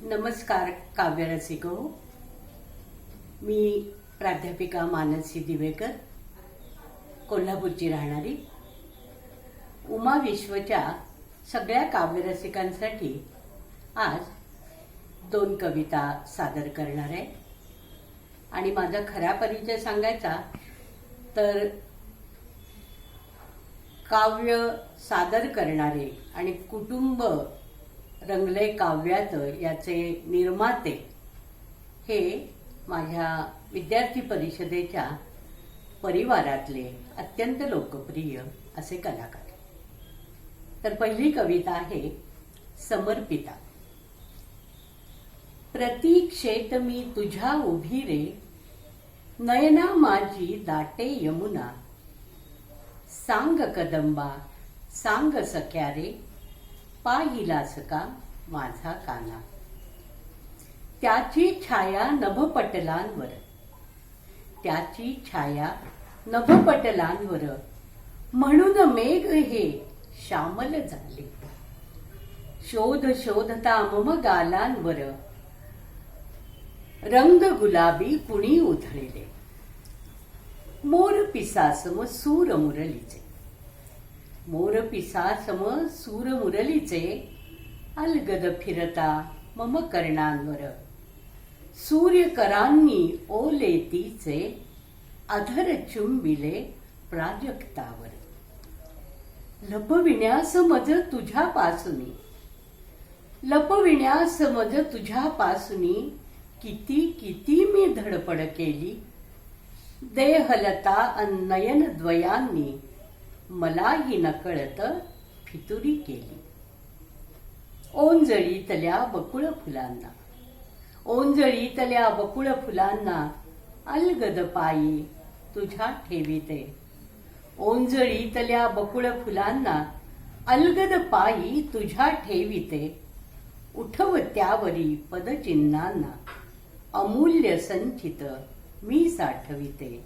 नमस्कार काव्यरसिको. मी प्राध्यापिका मानसी दिवेकर, कोल्हापूरची राहणारी. उमा विश्वच्या सगळ्या काव्यरसिकांसाठी आज 2 कविता सादर करणार आहे. आणि माझा खरा परिचय सांगायचा तर काव्य सादर करणारे आणि कुटुंब रंगले काव्यात याचे निर्माते हे माझ्या विद्यार्थी परिषदेच्या परिवारातले अत्यंत लोकप्रिय असे कलाकार. तर पहिली कविता आहे समर्पिता. प्रतीक्षेत मी तुझ्या उभी रे, नयना माझी दाटे यमुना. सांग कदंबा सांग सख्या रे, पाहिलास का माझा काना. त्याची छाया नभपटलांवर, त्याची छाया नभपटलांवर, म्हणून मेघ हे श्यामल झाले. शोध शोधता मम गालांवर, रंग गुलाबी कुणी उधळले. मोर पिसासम सूर मुरलीचे, मोर पिसासम सूर मुरलीचे, अलगद फिरता मम कर्णांवर. सूर्यकरांनी ओले तीचे, अधर चुंबिले प्राजक्तावर. लपविण्यास मज तुझ्यापासूनी, लपविण्यास मज तुझ्यापासूनी, किती किती मी धडपड केली. देहलता नयन द्वयांनी, मलाही नकळत फितुरी केली. ओंजळीतल्या बकुळ फुलांना, ओंजळीतल्या बकुळ फुलांना, अलगद पायी तुझ्या ठेविते. ओंजळीतल्या बकुळ फुलांना, अलगद पायी तुझ्या ठेविते. उठव त्यावरी पदचिन्हांना, अमूल्य संचित मी साठविते.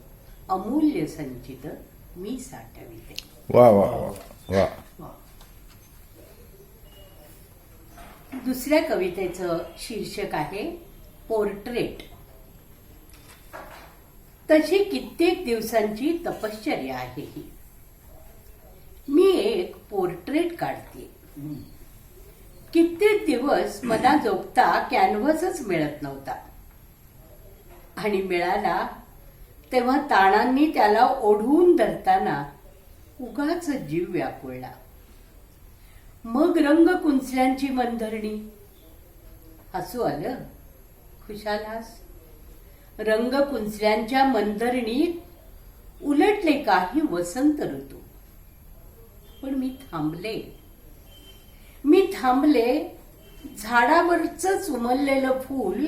अमूल्य संचित मी साठविते. वा वा वा वा. दुसऱ्या कवितेचं शीर्षक आहे पोर्ट्रेट. तशी कित्येक दिवसांची तपश्चर्या आहे ही. मी एक पोर्ट्रेट काढते. कित्येक दिवस मला जोगता कॅनव्हासच मिळत नव्हता. आणि मिळाला तेव्हा ताणांनी त्याला ओढून धरताना उगाच जीव व्याकुळला. मग रंग कुंचल्यांची मंथरणी. हसू आलं, खुशाल हास. रंग कुंचल्यांच्या मंथरणीत उलटले काही वसंत ऋतू. पण मी थांबले, मी थांबले. झाडावरच उमललेलं फूल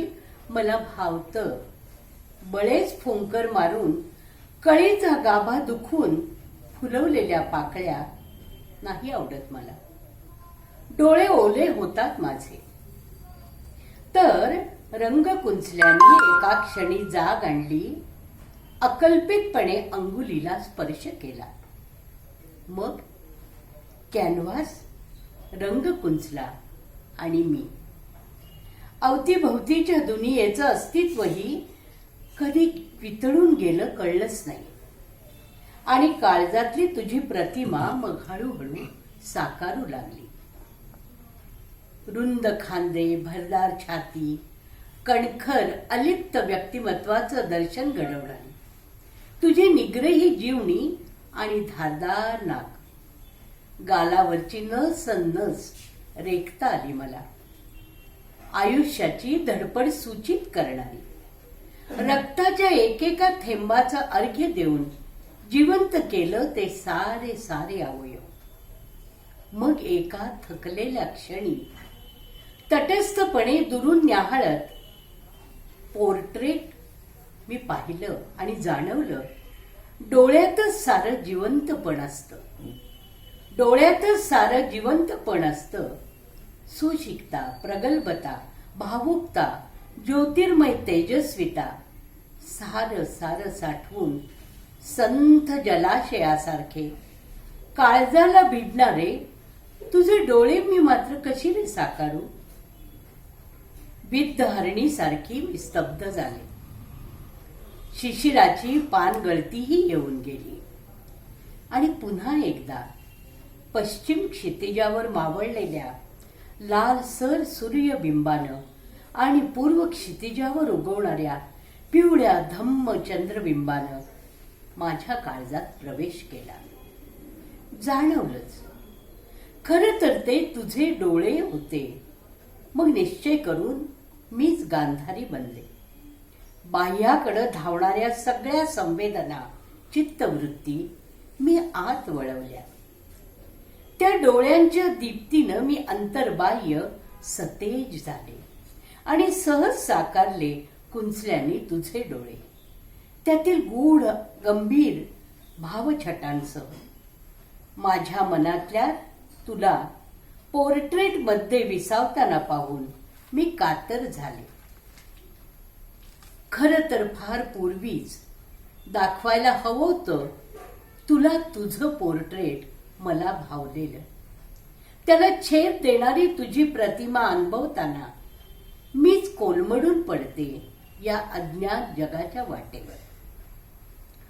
मला भावतं. बळेच फुंकर मारून कळीचा गाभा दुखून फुलवलेल्या पाकळ्या नाही आवडत मला. डोळे ओले होतात माझे. तर रंग कुंचल्याने एका क्षणी जाग आणली. अकल्पितपणे अंगुलीला स्पर्श केला. मग कॅनव्हास, रंग कुंचला आणि मी. अवतीभवतीच्या दुनियेचं अस्तित्वही कधी वितळून गेलं कळलंच नाही. आणि काळजातली तुझी प्रतिमा मग हळूहळू साकारू लागली. रुंद खांदे, भरदार छाती, कणखर अलिप्त व्यक्तिमत्वाचं दर्शन घडवणारी तुझी निग्रही जीवनी आणि धारदार नाक. गालावरची नस नस रेखता आली मला. आयुष्याची धडपड सूचित करणारी, रक्ताच्या एकेका थेंबाचा अर्घ्य देऊन जिवंत केलं ते सारे सारे अवयव. मग एका थकलेल्या क्षणी तटस्थपणे दुरून न्याहाळत पोर्ट्रेट मी पाहिलं आणि जाणवलं, डोळ्यातच सारं जिवंतपण असतं. डोळ्यातच सारं जिवंतपण असतं. सुशिकता, प्रगल्भता, भावुकता, ज्योतिर्मय तेजस्विता सारं सारं साठवून संथ जलाशयासारखे काळजाला भिडणारे तुझे डोळे मी मात्र कशी रे साकारू. विद्धहरणीसारखी मी स्तब्ध झाले. शिशिराची पानगळतीही येऊन गेली आणि पुन्हा एकदा पश्चिम क्षितिजावर मावळलेल्या लालसर सूर्यबिंबानं आणि पूर्व क्षितिजावर उगवणाऱ्या पिवळ्या धम्म चंद्रबिंबानं माझ्या काळजात प्रवेश केला. जाणवलंच, खरं तर ते तुझे डोळे होते. मग निश्चय करून मीच गांधारी बनले. बाह्याकडं धावणाऱ्या सगळ्या संवेदना, चित्तवृत्ती मी आत वळवल्या. त्या डोळ्यांच्या दीप्तीनं मी अंतर्बाह्य सतेज झाले आणि सहज साकारले कुंचल्याने तुझे डोळे, त्यातील गूढ गंभीर भावछटांसह. माझ्या मनातल्या तुला पोर्ट्रेटमध्ये विसावताना पाहून मी कातर झाले. खरं तर फार पूर्वीच दाखवायला हवं होतं तुला तुझं पोर्ट्रेट मला भावलेलं. त्याला छेद देणारी तुझी प्रतिमा अनुभवताना मीच कोलमडून पडते या अज्ञात जगाच्या वाटेवर.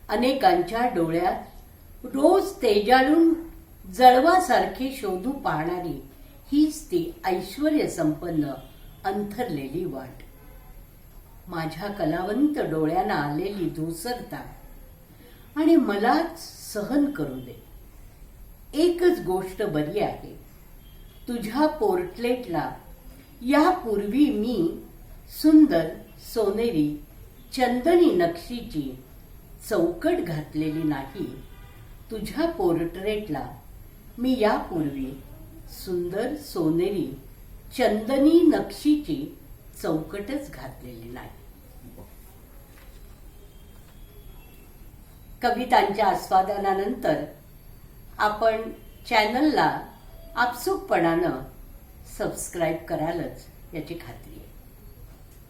अनेकांच्या डोळ्यात रोज तेजाळून जळवासारखी शोधू पाहणारी हीच ती ऐश्वर्य संपन्न अंथरलेली वाट. माझ्या कलावंत डोळ्यांना आलेली धूसरता आणि मलाच सहन करू दे. एकच गोष्ट बरी आहे, तुझ्या पोर्ट्रेटला यापूर्वी मी सुंदर सोनेरी चंदनी नक्षीची चौकट घातलेली नाही. तुझ्या पोर्ट्रेटला मी यापूर्वी सुंदर सोनेरी चंदनी नक्षीची चौकटच घातलेली नाही. कवितांच्या आस्वादनानंतर आपण चॅनलला आपसुकपणानं सबस्क्राईब करालच याची खात्री आहे.